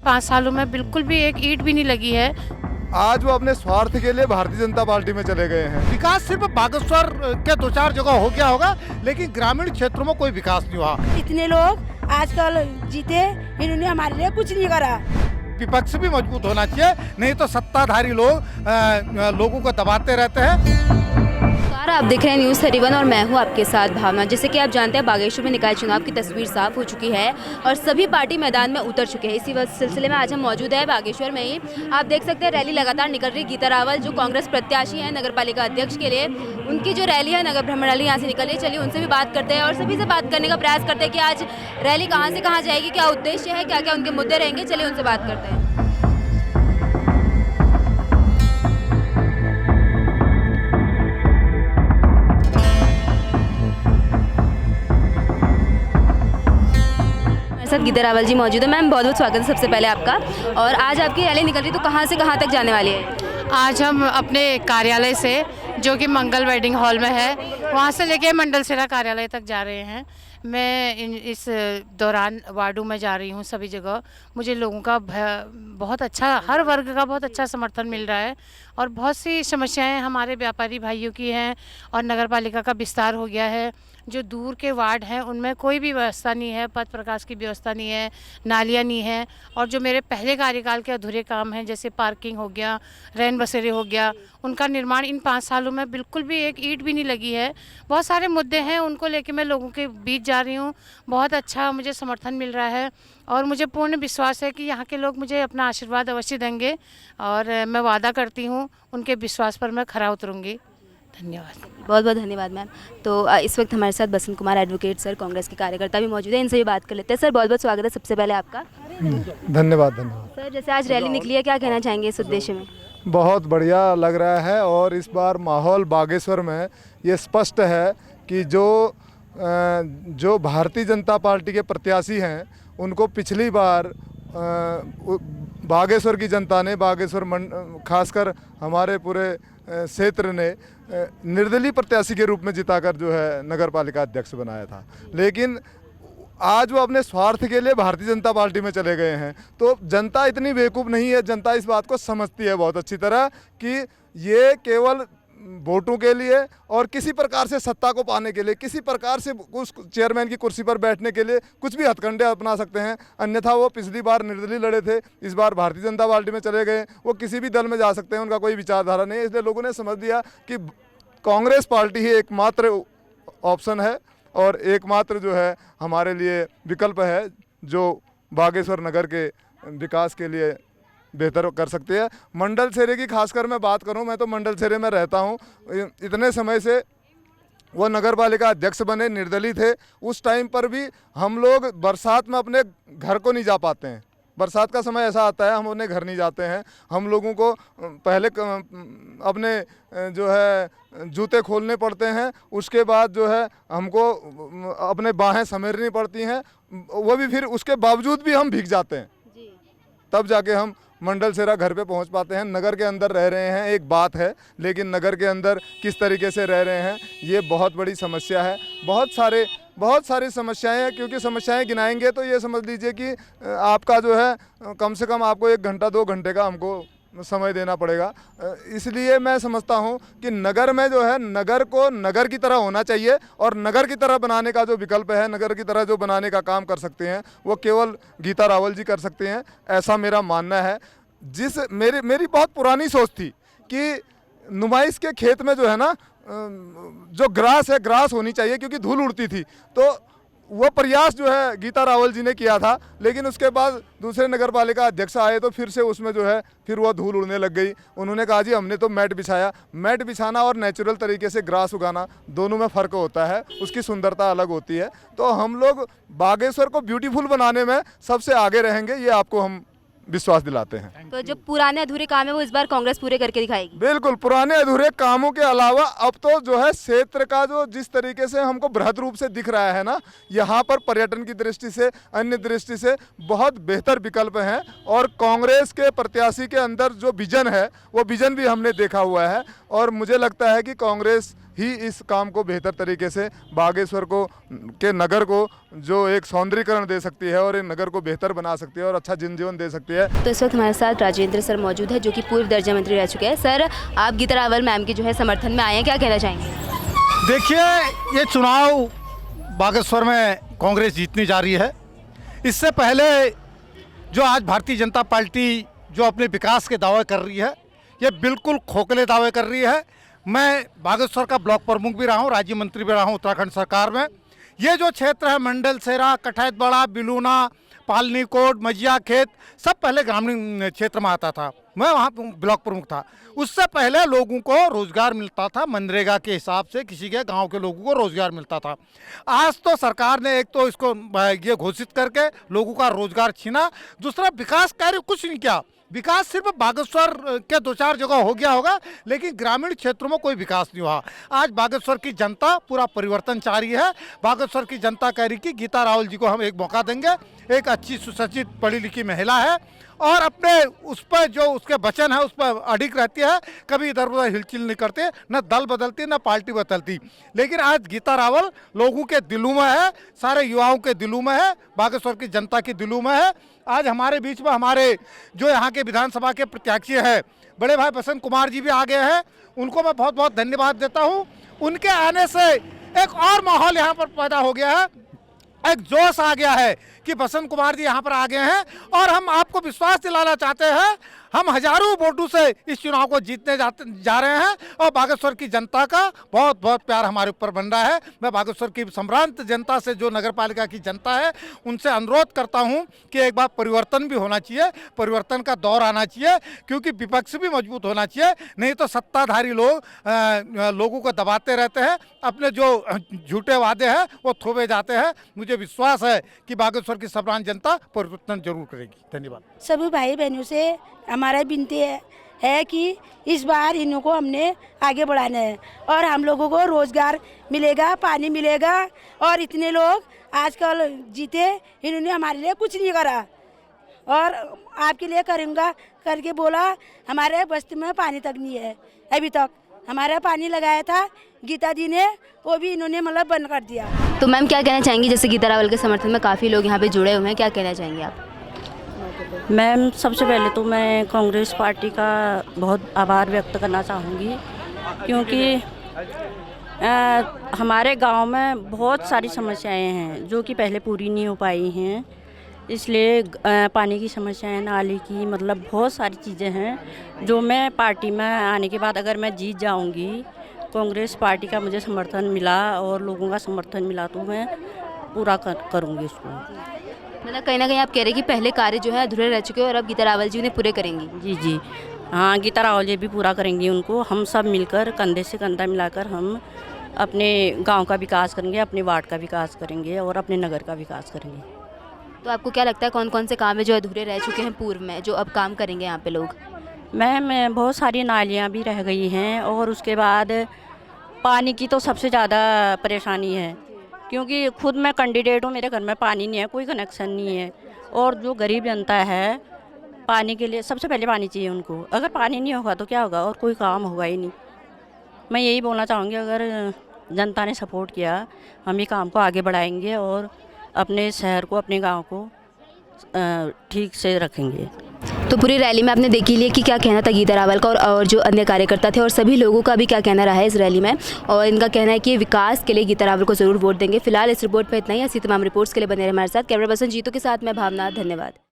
5 सालों में बिल्कुल भी एक ईंट भी नहीं लगी है। आज वो अपने स्वार्थ के लिए भारतीय जनता पार्टी में चले गए हैं। विकास सिर्फ बागेश्वर के दो चार जगह हो गया होगा, लेकिन ग्रामीण क्षेत्रों में कोई विकास नहीं हुआ। इतने लोग आजकल जीते, इन्होंने हमारे लिए कुछ नहीं करा। विपक्ष भी मजबूत होना चाहिए, नहीं तो सत्ताधारी लोग लोगों को दबाते रहते हैं। आप देख रहे हैं न्यूज़ 31 और मैं हूं आपके साथ भावना। जैसे कि आप जानते हैं, बागेश्वर में निकाय चुनाव की तस्वीर साफ हो चुकी है और सभी पार्टी मैदान में उतर चुके हैं। इसी सिलसिले में आज हम मौजूद है बागेश्वर में ही। आप देख सकते हैं रैली लगातार निकल रही। गीता रावल जो कांग्रेस प्रत्याशी हैं नगरपालिका अध्यक्ष के लिए, उनकी जो रैली है नगर भ्रमण रैली यहाँ से निकल रही है। चलिए उनसे भी बात करते हैं और सभी से बात करने का प्रयास करते हैं कि आज रैली कहाँ से कहाँ जाएगी, क्या उद्देश्य है, क्या क्या उनके मुद्दे रहेंगे। चलिए उनसे बात करते हैं। सर गीता रावल जी मौजूद है। मैम बहुत बहुत स्वागत है सबसे पहले आपका। और आज आपकी रैली निकल रही, तो कहाँ से कहाँ तक जाने वाली है? आज हम अपने कार्यालय से, जो कि मंगल वेडिंग हॉल में है, वहाँ से लेके मंडलसेरा कार्यालय तक जा रहे हैं। मैं इस दौरान वार्डों में जा रही हूँ, सभी जगह मुझे लोगों का बहुत अच्छा, हर वर्ग का बहुत अच्छा समर्थन मिल रहा है और बहुत सी समस्याएं हमारे व्यापारी भाइयों की हैं और नगरपालिका का विस्तार हो गया है। जो दूर के वार्ड हैं उनमें कोई भी व्यवस्था नहीं है, पथ प्रकाश की व्यवस्था नहीं है, नालियाँ नहीं है। और जो मेरे पहले कार्यकाल के अधूरे काम हैं, जैसे पार्किंग हो गया, रैन बसेरे हो गया, उनका निर्माण इन 5 सालों में बिल्कुल भी एक ईंट भी नहीं लगी है। बहुत सारे मुद्दे हैं, उनको लेके मैं लोगों के बीच जा रही हूँ। बहुत अच्छा मुझे समर्थन मिल रहा है और मुझे पूर्ण विश्वास है कि यहाँ के लोग मुझे अपना आशीर्वाद अवश्य देंगे और मैं वादा करती हूँ उनके विश्वास पर मैं खरा उतरूँगी। धन्यवाद। बहुत बहुत धन्यवाद मैम। तो इस वक्त हमारे साथ बसंत कुमार एडवोकेट सर, कांग्रेस के कार्यकर्ता भी मौजूद है, इनसे भी बात कर लेते हैं। सर बहुत बहुत स्वागत है सबसे पहले आपका। धन्यवाद। सर जैसे आज रैली निकली है, क्या कहना चाहेंगे इस उद्देश्य में? बहुत बढ़िया लग रहा है और इस बार माहौल बागेश्वर में ये स्पष्ट है कि जो भारतीय जनता पार्टी के प्रत्याशी हैं उनको पिछली बार बागेश्वर की जनता ने, खासकर हमारे पूरे क्षेत्र ने निर्दलीय प्रत्याशी के रूप में जिताकर जो है नगर पालिका अध्यक्ष बनाया था। लेकिन आज वो अपने स्वार्थ के लिए भारतीय जनता पार्टी में चले गए हैं। तो जनता इतनी बेवकूफ़ नहीं है, जनता इस बात को समझती है बहुत अच्छी तरह कि ये केवल वोटों के लिए और किसी प्रकार से सत्ता को पाने के लिए, किसी प्रकार से उस चेयरमैन की कुर्सी पर बैठने के लिए कुछ भी हथकंडे अपना सकते हैं। अन्यथा वो पिछली बार निर्दलीय लड़े थे, इस बार भारतीय जनता पार्टी में चले गए। वो किसी भी दल में जा सकते हैं, उनका कोई विचारधारा नहीं है। इसलिए लोगों ने समझ लिया कि कांग्रेस पार्टी ही एकमात्र ऑप्शन है और एकमात्र जो है हमारे लिए विकल्प है, जो बागेश्वर नगर के विकास के लिए बेहतर कर सकते हैं। मंडलसेरे की खासकर मैं बात करूं, मैं तो मंडलसेरे में रहता हूं। इतने समय से वो नगर पालिका अध्यक्ष बने, निर्दलीय थे। उस टाइम पर भी हम लोग बरसात में अपने घर को नहीं जा पाते हैं। बरसात का समय ऐसा आता है हम अपने घर नहीं जाते हैं। हम लोगों को पहले अपने जो है जूते खोलने पड़ते हैं, उसके बाद जो है हमको अपने बाहें समेटनी पड़ती हैं, वो भी फिर उसके बावजूद भी हम भीग जाते हैं, तब जाके हम मंडलसेरा घर पे पहुंच पाते हैं। नगर के अंदर रह रहे हैं एक बात है, लेकिन नगर के अंदर किस तरीके से रह रहे हैं ये बहुत बड़ी समस्या है। बहुत सारी समस्याएं हैं, क्योंकि समस्याएं गिनाएंगे तो ये समझ लीजिए कि आपका जो है कम से कम आपको 1 घंटा 2 घंटे का हमको समय देना पड़ेगा। इसलिए मैं समझता हूं कि नगर में जो है नगर को नगर की तरह होना चाहिए और नगर की तरह बनाने का जो विकल्प है, नगर की तरह जो बनाने का काम कर सकते हैं वो केवल गीता रावल जी कर सकते हैं, ऐसा मेरा मानना है। मेरी बहुत पुरानी सोच थी कि नुमाइश के खेत में जो है ना, जो ग्रास है, ग्रास होनी चाहिए, क्योंकि धूल उड़ती थी। तो वो प्रयास जो है गीता रावल जी ने किया था, लेकिन उसके बाद दूसरे नगर पालिका अध्यक्ष आए तो फिर से उसमें जो है फिर वो धूल उड़ने लग गई। उन्होंने कहा जी हमने तो मैट बिछाया। मैट बिछाना और नेचुरल तरीके से ग्रास उगाना, दोनों में फ़र्क होता है, उसकी सुंदरता अलग होती है। तो हम लोग बागेश्वर को ब्यूटीफुल बनाने में सबसे आगे रहेंगे, ये आपको हम विश्वास दिलाते हैं। तो जो पुराने अधूरे काम है वो इस बार कांग्रेस पूरे करके दिखाएगी। बिल्कुल, पुराने अधूरे कामों के अलावा अब तो जो है क्षेत्र का जो जिस तरीके से हमको बृहद रूप से दिख रहा है ना, यहाँ पर पर्यटन की दृष्टि से, अन्य दृष्टि से बहुत बेहतर विकल्प हैं। और कांग्रेस के प्रत्याशी के अंदर जो विजन है वो विजन भी हमने देखा हुआ है और मुझे लगता है कि कांग्रेस ही इस काम को बेहतर तरीके से बागेश्वर को के नगर को जो एक सौंदर्यीकरण दे सकती है और एक नगर को बेहतर बना सकती है और अच्छा जनजीवन दे सकती है। तो इस वक्त हमारे साथ राजेंद्र सर मौजूद है, जो कि पूर्व दर्जा मंत्री रह चुके हैं। सर, आप गीता रावल मैम के जो है समर्थन में आए हैं, क्या कहना चाहेंगे? देखिए, ये चुनाव बागेश्वर में कांग्रेस जीतनी जा रही है। इससे पहले जो आज भारतीय जनता पार्टी जो अपने विकास के दावे कर रही है, ये बिल्कुल खोखले दावे कर रही है। मैं बागेश्वर का ब्लॉक प्रमुख भी रहा हूँ, राज्य मंत्री भी रहा हूँ उत्तराखंड सरकार में। ये जो क्षेत्र है मंडल सेरा, कठैतबड़ा, बिलूना, पालनी कोट, मजिया खेत, सब पहले ग्रामीण क्षेत्र में आता था। मैं वहाँ ब्लॉक प्रमुख था। उससे पहले लोगों को रोजगार मिलता था मनरेगा के हिसाब से, किसी के गांव के लोगों को रोजगार मिलता था। आज तो सरकार ने एक तो इसको ये घोषित करके लोगों का रोजगार छीना, दूसरा विकास कार्य कुछ नहीं किया। विकास सिर्फ बागेश्वर के 2-4 जगह हो गया होगा, लेकिन ग्रामीण क्षेत्रों में कोई विकास नहीं हुआ। आज बागेश्वर की जनता पूरा परिवर्तन चाह रही है। बागेश्वर की जनता कह रही कि गीता रावल जी को हम एक मौका देंगे। एक अच्छी सुशिक्षित पढ़ी लिखी महिला है और अपने उस पर जो उसके वचन है उस पर अडिग रहती है, कभी इधर उधर हिलचिल नहीं करते, न दल बदलती न पार्टी बदलती। लेकिन आज गीता रावल लोगों के दिलों में है, सारे युवाओं के दिलों में है, बागेश्वर की जनता के दिलों में है। आज हमारे बीच में हमारे जो यहाँ के विधानसभा के प्रत्याशी है बड़े भाई बसंत कुमार जी भी आ गए हैं, उनको मैं बहुत बहुत धन्यवाद देता हूँ। उनके आने से एक और माहौल यहाँ पर पैदा हो गया है, एक जोश आ गया है कि बसंत कुमार जी यहाँ पर आ गए हैं और हम आपको विश्वास दिलाना चाहते हैं, हम हजारों वोटों से इस चुनाव को जीतने जा रहे हैं और बागेश्वर की जनता का बहुत बहुत प्यार हमारे ऊपर बन रहा है। मैं बागेश्वर की संभ्रांत जनता से, जो नगर पालिका की जनता है, उनसे अनुरोध करता हूं कि एक बार परिवर्तन भी होना चाहिए, परिवर्तन का दौर आना चाहिए, क्योंकि विपक्ष भी मजबूत होना चाहिए। नहीं तो सत्ताधारी लोग लोगों को दबाते रहते हैं, अपने जो झूठे वादे हैं वो थोपे जाते हैं। मुझे विश्वास है कि बागेश्वर की संभ्रांत जनता परिवर्तन जरूर करेगी। धन्यवाद। सभी भाई बहनों से हमारा विनती है कि इस बार इन्हों को हमने आगे बढ़ाना है और हम लोगों को रोजगार मिलेगा, पानी मिलेगा। और इतने लोग आजकल जीते, इन्होंने हमारे लिए कुछ नहीं करा और आपके लिए करूँगा करके बोला। हमारे बस्ती में पानी तक नहीं है, अभी तक हमारा पानी लगाया था गीता जी ने, वो भी इन्होंने मतलब बंद कर दिया। तो मैम, क्या कहना चाहेंगी? जैसे गीता रावल के समर्थन में काफ़ी लोग यहाँ पे जुड़े हुए हैं, क्या कहना चाहेंगे आप? मैम, सबसे पहले तो मैं कांग्रेस पार्टी का बहुत आभार व्यक्त करना चाहूँगी, क्योंकि हमारे गांव में बहुत सारी समस्याएं हैं जो कि पहले पूरी नहीं हो पाई हैं। इसलिए पानी की समस्याएं, नाली की, मतलब बहुत सारी चीज़ें हैं जो मैं पार्टी में आने के बाद अगर मैं जीत जाऊंगी, कांग्रेस पार्टी का मुझे समर्थन मिला और लोगों का समर्थन मिला, तो मैं पूरा करूँगी उसको। मतलब कहीं ना कहीं आप कह रहे हैं कि पहले कार्य जो है अधूरे रह चुके हैं और अब गीता रावल जी उन्हें पूरे करेंगी। जी जी हाँ, गीता रावल जी भी पूरा करेंगी उनको। हम सब मिलकर कंधे से कंधा मिलाकर हम अपने गांव का विकास करेंगे, अपने वार्ड का विकास करेंगे और अपने नगर का विकास करेंगे। तो आपको क्या लगता है कौन कौन से काम है जो अधूरे रह चुके हैं पूर्व में, जो अब काम करेंगे यहाँ पे लोग? मैम, बहुत सारी नालियाँ भी रह गई हैं और उसके बाद पानी की तो सबसे ज़्यादा परेशानी है, क्योंकि खुद मैं कैंडिडेट हूँ, मेरे घर में पानी नहीं है, कोई कनेक्शन नहीं है। और जो गरीब जनता है, पानी के लिए सबसे पहले पानी चाहिए उनको। अगर पानी नहीं होगा तो क्या होगा, और कोई काम होगा ही नहीं। मैं यही बोलना चाहूँगी, अगर जनता ने सपोर्ट किया, हम ये काम को आगे बढ़ाएंगे और अपने शहर को, अपने गांव को ठीक से रखेंगे। तो पूरी रैली में आपने देख ही लिया कि क्या कहना था गीता रावल का और जो अन्य कार्यकर्ता थे और सभी लोगों का भी क्या कहना रहा है इस रैली में। और इनका कहना है कि विकास के लिए गीता रावल को ज़रूर वोट देंगे। फिलहाल इस रिपोर्ट पर इतना ही। ऐसी तमाम रिपोर्ट्स के लिए बने रहे हमारे साथ। कैमरा पर्सन जीतू के साथ मैं भावना। धन्यवाद।